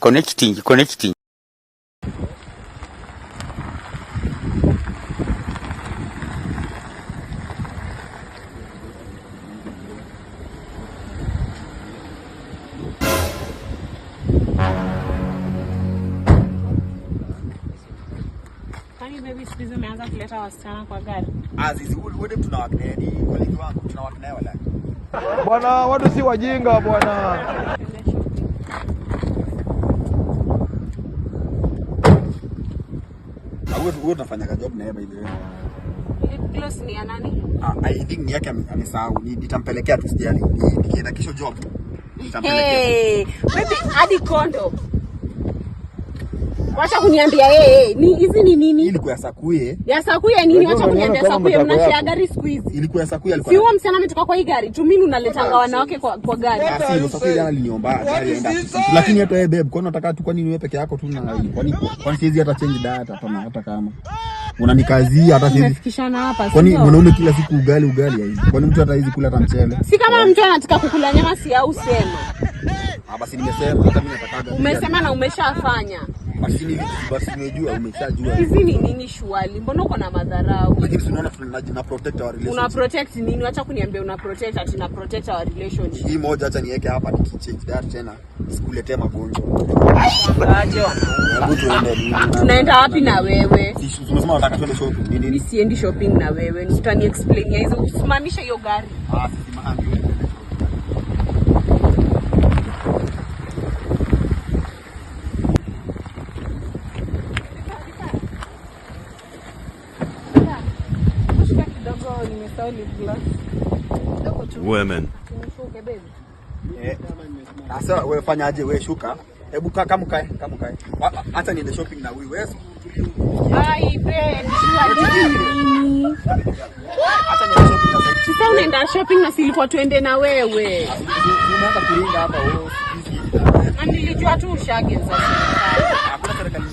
Connecting. Kwani baby siku hizi umeanza kuleta wasichana kwa gari? Azizi wote tunawakneni, waliki wangu tunawaknea wala. Bwana watu si wajinga bwana. Wewe unafanya job na yeye by the way. Lip gloss ni ya nani? I think ni yake amesahau. Nitampelekea tu sijali. Nikienda kesho job. Nitampelekea. Hey, baby hadi kondo. Wacha kuniambia ni hizi ni nini? Ilikuwa ya Sakuye. Ya Sakuye nini? Wacha kuniambia Sakuye mnashia gari siku hizi. Ilikuwa ya Sakuye alikuwa. Si huo msichana ametoka kwa hii gari. Tu mimi unaletanga wanawake kwa gari. Si Sakuye jana aliniomba gari aenda. Lakini hata babe, kwa nini unataka tu kwa nini wewe peke yako tu na kwani siwezi hata change data hata kama unanikazia hata siwezi. Tumefikishana hapa. Kwani mwanaume kila siku ugali hivi. Kwani mtu hata hizi kula hata mchele? Si kama mtu anataka kukula nyama si au sema. Basi nimesema hata mimi nataka. Umesema na umeshafanya. Basi nimejua umeshajua. Hizi ni nini shwali? Mbona uko na madharau? Lakini tunaona tuna protect our relationship. Una protect nini? Acha kuniambia una protect ati na protect our relationship. Hii moja acha niweke hapa nikichange that tena. Sikuletee magonjwa. Aje wana. Tunaenda wapi na wewe? Tunasema nataka twende shopping. Nini? Mimi siendi shopping na wewe. Utani explain hizo usimamisha hiyo gari. Sisimami. Women. Sasa wewe fanyaje wewe shuka? Hebu kama kae. Acha niende shopping na wewe. Hai babe, acha niende shopping na sasa. Sasa unaenda shopping na silikuwa tuende na wewe. Unaanza kulinga hapa wewe. Na nilijua tu ushage sasa. Hakuna serikali.